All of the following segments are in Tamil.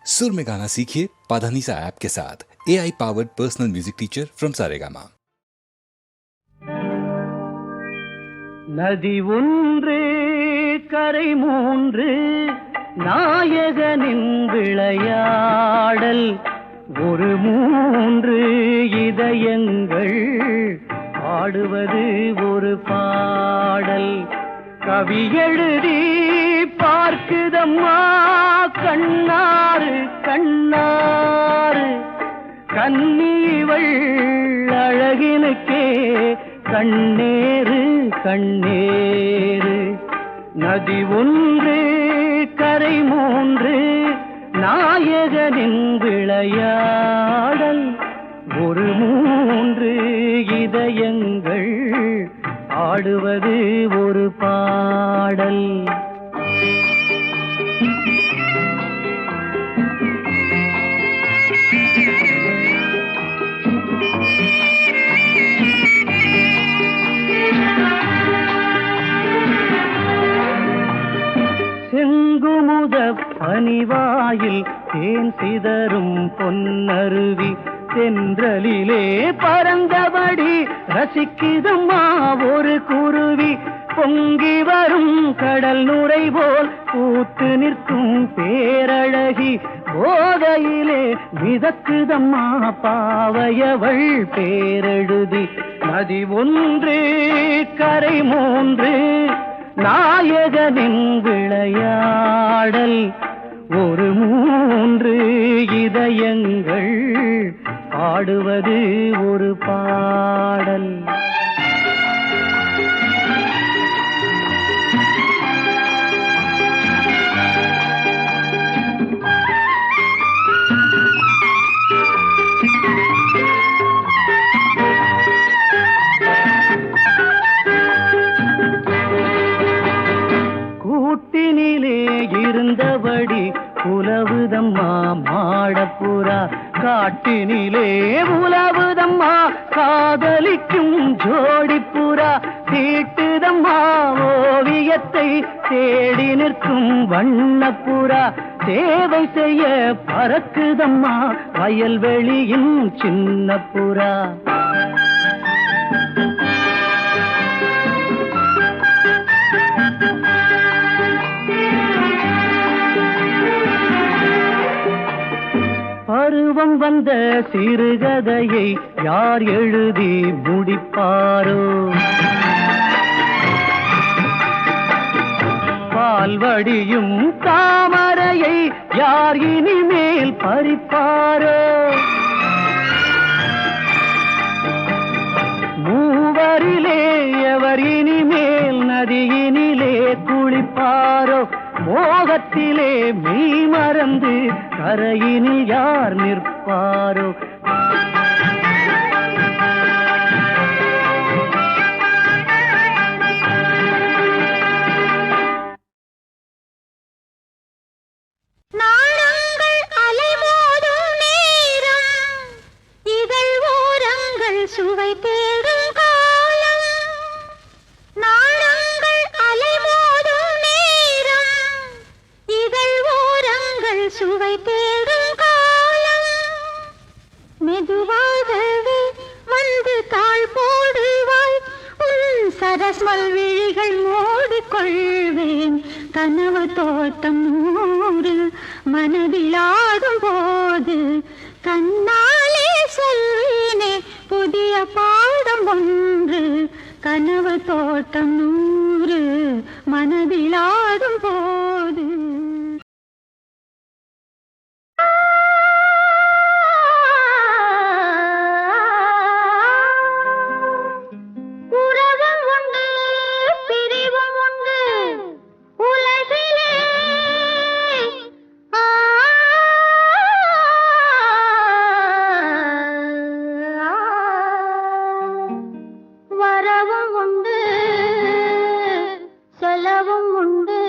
सुर में गाना सीखिए पाधानीसा ऐप के साथ। AI powered personal music teacher from Saregama. நதி ஒன்று கரை மூன்று நாயகனின் விளையாடல் ஒரு மூன்று இதயங்கள் ஆடுவது ஒரு பாடல் கவி எழுதி பார்க்குதம்மா கண்ணாறு கண்ணாறு கண்ணீவள் அழகினுக்கே கண்ணேறு கண்ணேறு நதி ஒன்று கரை மூன்று நாயகனின் விளையாடல் ஒரு மூன்று இதயங்கள் ஆடுவது ஒரு பாடல் செங்குமுத பனிவாயில் தேன் சிதறும் பொன்னருவி தென்றலிலே பறந்தபடி ரசிக்குதம்மா ஒரு குருவி பொங்கி வரும் கடல் நுரை போல் பூத்து நிற்கும் பேரழகி போதையிலே மிதக்குதம்மா பாவையவள் பேரெழுதி நதி ஒன்று கரை மூன்று நாயகனின் விளையாடல் ஒரு மூன்று இதயங்கள் பாடுவது ஒரு பாடல் கூட்டினிலே இருந்தபடி உலவுதம்மா மாடப்புறா காட்டினிலே உலவுதம்மா காதலிக்கும் ஜோடிப்புறா தீட்டுதம்மா ஓவியத்தை தேடி நிற்கும் வண்ணப்புறா சேவை செய்ய பறக்குதம்மா வயல்வெளியின் சின்ன புறா பருவம் வந்த சிறுகதையை யார் எழுதி முடிப்பாரோ பால்வடியும் தாமரையை யார் இனிமேல் பறிப்பாரோ மூவரிலே எவர் இனிமேல் நதியினிலே குளிப்பாரோ மோகத்திலே மெய் மறந்து கரையினில் யார் நிற்பாரோ நாடங்கள் அலைமோதும் நேரம் இதழ் ஓரங்கள் சுவை தேடும் காலம் நாடங்கள் அலைமோதும் நேரம் இதழ் ஓரங்கள் சுவை தேடும் காலம் மெதுவாகவே வந்து தாழ் போடுவாய் உன் சரஸ்மல் விழிகள் மூடிக்கொள்வேன் கனவு தோட்டம் நூறு மனதில் ஆடும் போது கண்ணாலே சொல்வேனே புதிய பாடம் ஒன்று கனவு தோட்டம் நூறு மனதில் ஆடும் போது வரவும் உண்டு செலவும் உண்டு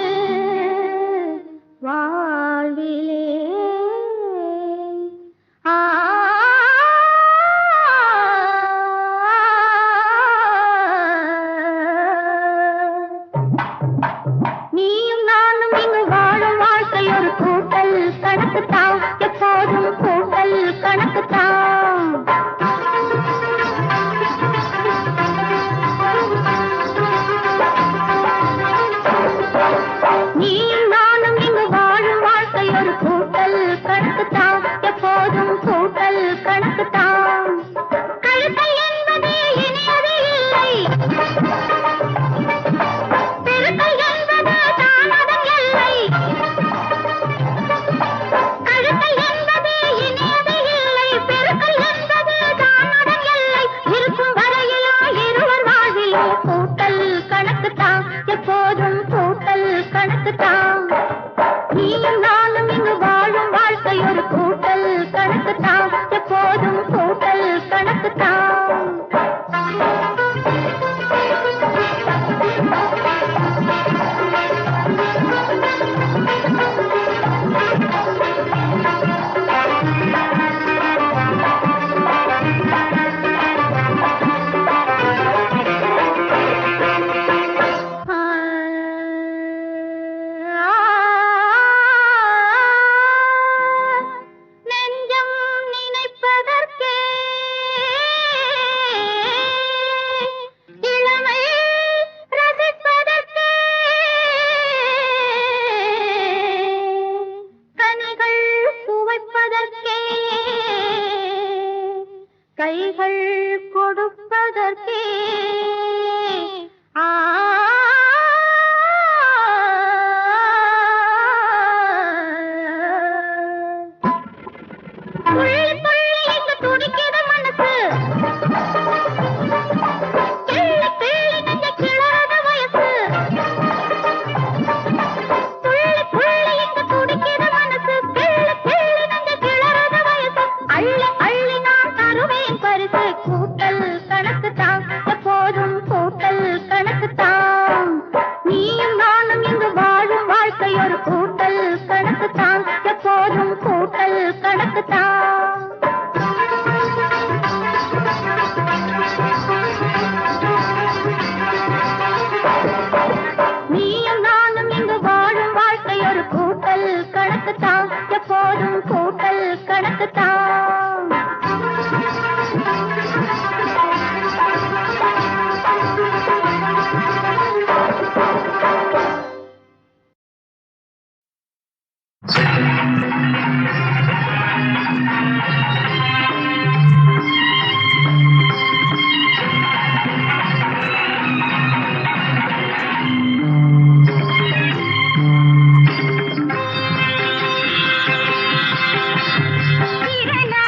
கொடுப்பதற்கே கைகள் கொடுப்பதற்கே ஆ துள்ளி துள்ளி இங்கு துடிக்கிற மனசு கிள்ளி கிள்ளி நெஞ்ச கிளறத வயசு துள்ளி துள்ளி இங்கு துடிக்கிற மனசு கிள்ளி கிள்ளி நெஞ்ச கிளறத வயசு அள்ளி அள்ளி நான் தருவேன் பரிசு கூட்டல் கணக்கு தான் எப்போதும் கூட்டல் கணக்கு தான் நீயும் நானும் இங்கு வாழும் வாழ்க்கை ஒரு கூட்டல் கணக்கு தான் எப்போதும் கூட்டல் கணக்கு தான் நீயும் நானும் இங்கு வாழும் வாழ்க்கை ஒரு கூட்டல் கணக்கு தான் எப்போதும் கூட்டல் கணக்கு தான் இரண்டா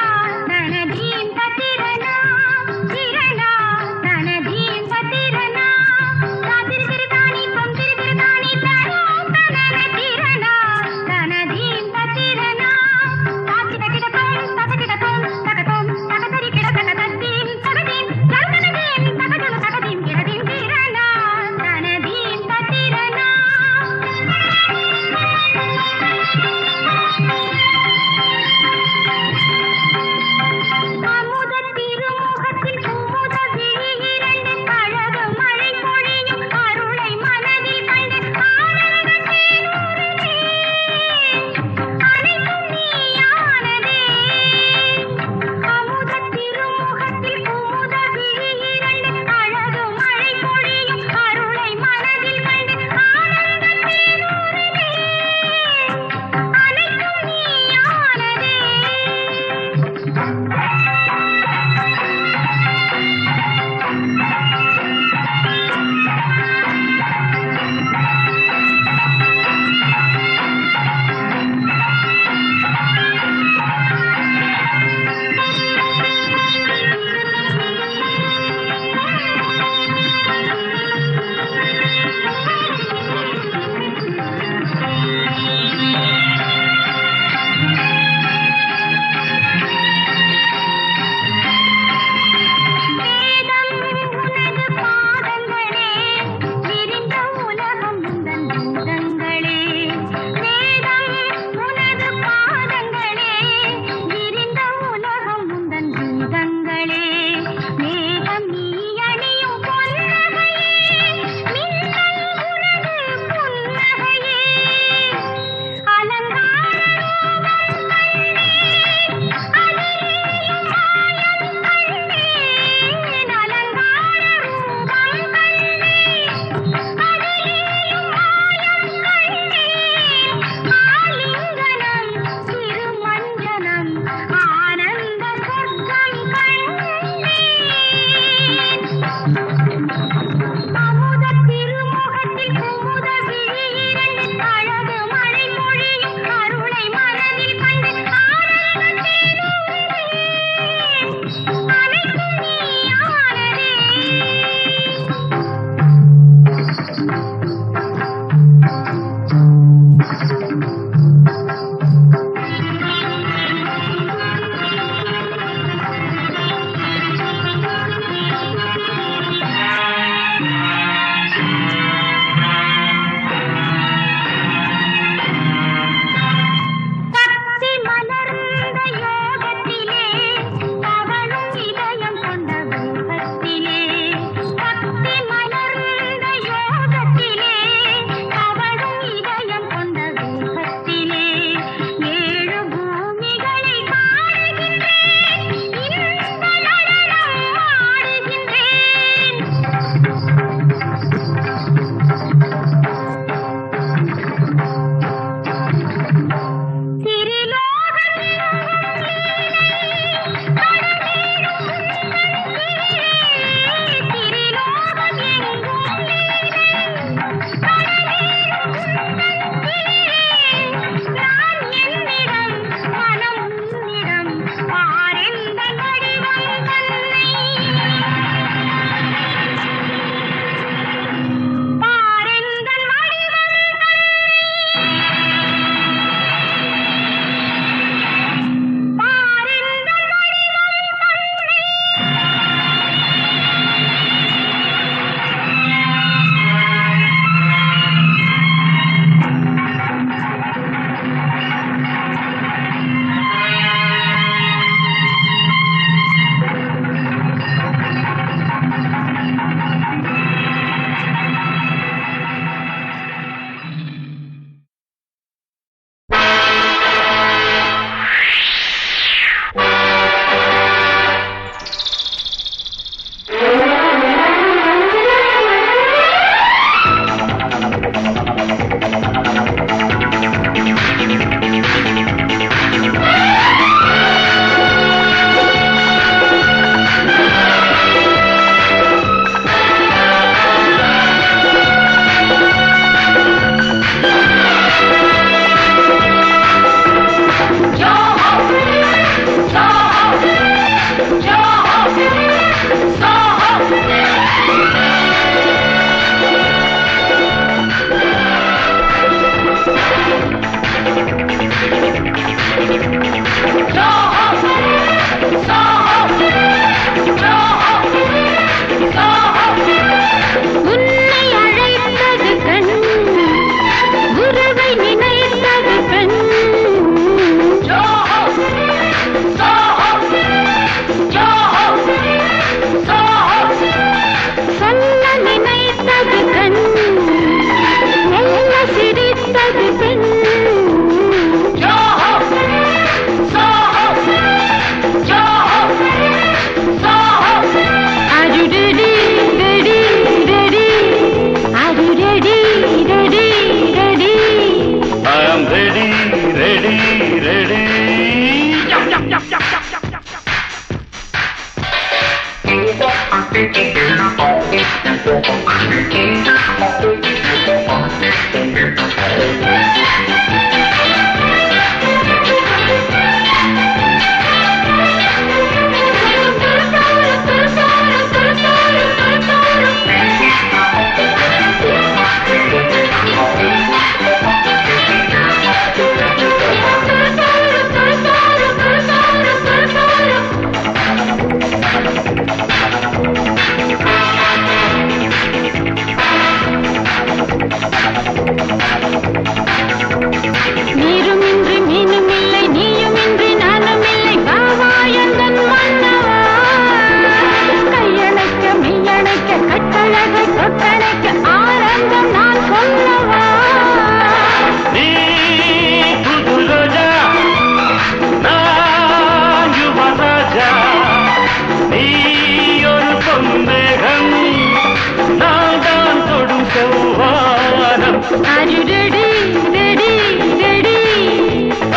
Are you ready? Ready? Ready?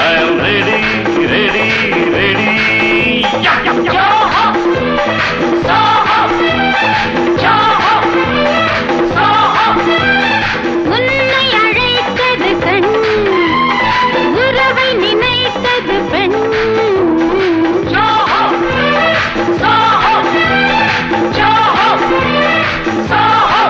I am ready, ready, ready. Joho! Soho! Joho! Soho! உன்னை அழைத்தது கண், உறவை நினைத்தது பெண். Joho! Soho! Joho! Soho!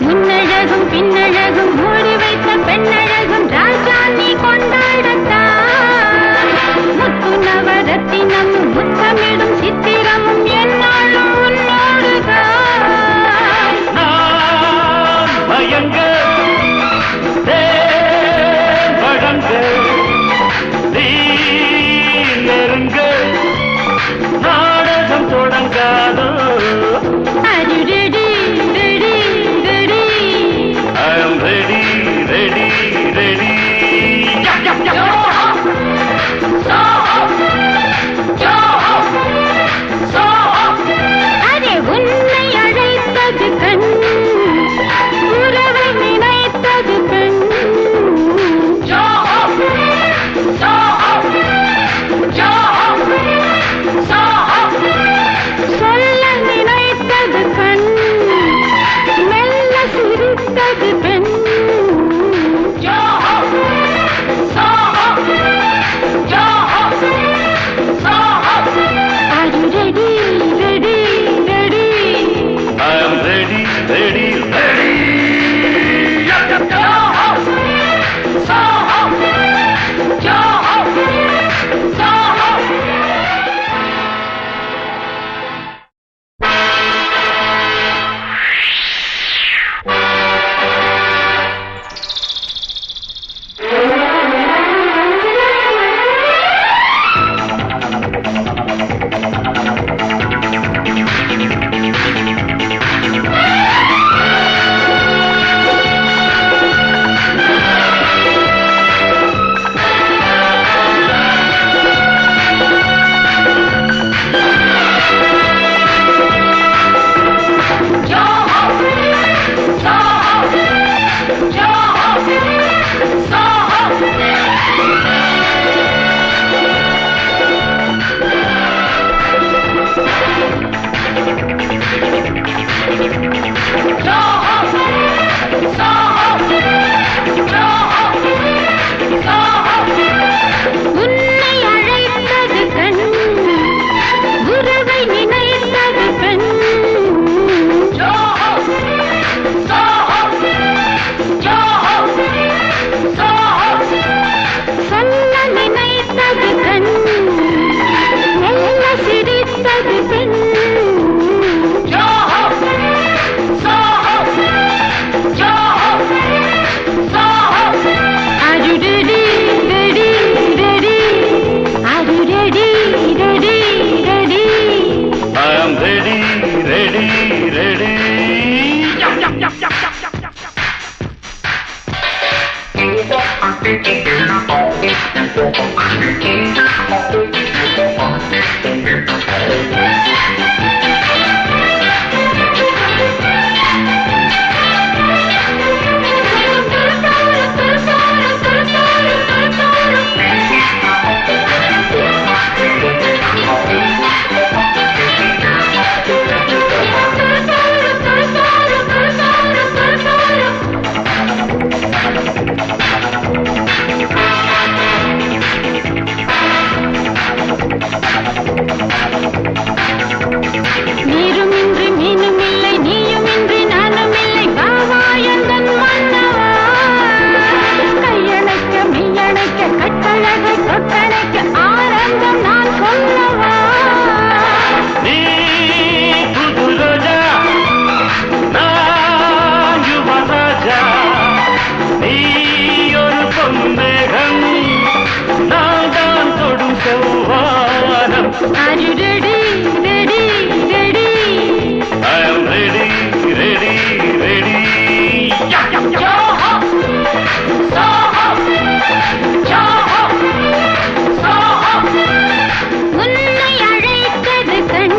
முன்னழகும் பின்னழகும் மூடி வைத்த பெண்ணழகும் ராஜா நீ கொண்டாடத்தான். முத்து நவரத்தினமும் முத்தமிடும் சித்திரமும் என்னாலும் உன்னோடுதான். நான் மயங்க தேன் வழங்க நீ நெருங்க நாடகம் தொடங்காதோ. Are you ready? Ready? Ready? I am ready, ready, ready. Joho! Soho! Joho! Soho! Array உன்னை அழைத்தது கண், உறவை நினைத்தது பெண். Joho! Soho! Joho! Soho! சொல்ல நினைத்தது கண், மெல்ல சிரித்தது பெண். Joho! Soho! Joho! Soho! Are you ready? Ready? Ready? I am ready, ready, ready. Joho! Soho! Joho! Soho! Are you ready? Ready? Ready? I am ready, ready, ready. உன்னை அழைத்தது கண்,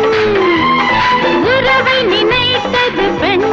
உறவை நினைத்தது பெண்.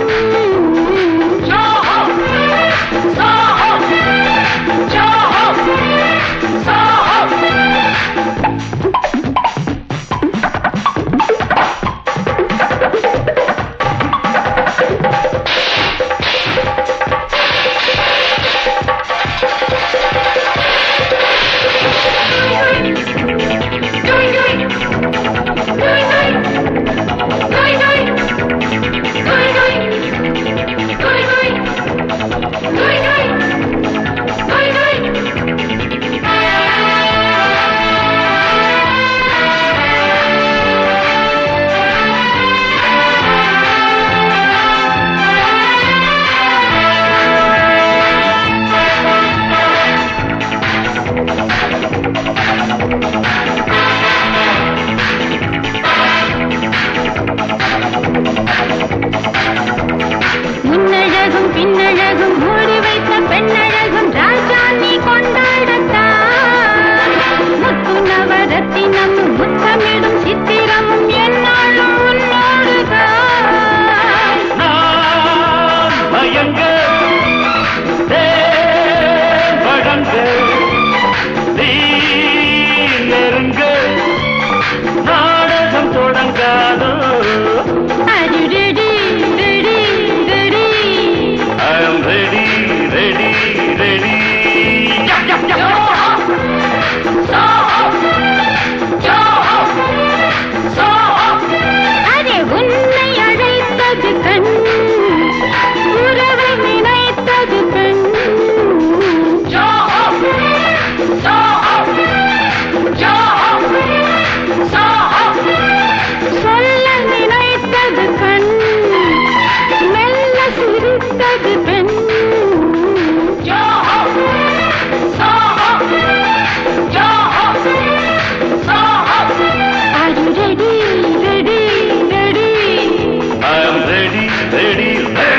முன்னழகும் பின்னழகும் மூடி வைத்த பெண்ணழகும் ராஜா நீ கொண்டாடத்தான். முத்து நவரத்தினம் முத்தமிடும் சித்திரமும் என்னாலும் உன்னோடுதான். நான் மயங்க வழங்க நீ நெருங்க நாடகம் தொடங்காதோ. Are you ready? Ready? Ready? I am ready, ready, ready. Array உன்னை அழைத்தது கண், உறவை நினைத்தது பெண். சொல்ல நினைத்தது கண், மெல்ல சிரித்தது பெண். Are you ready? Ready? Ready? I am ready, ready, ready.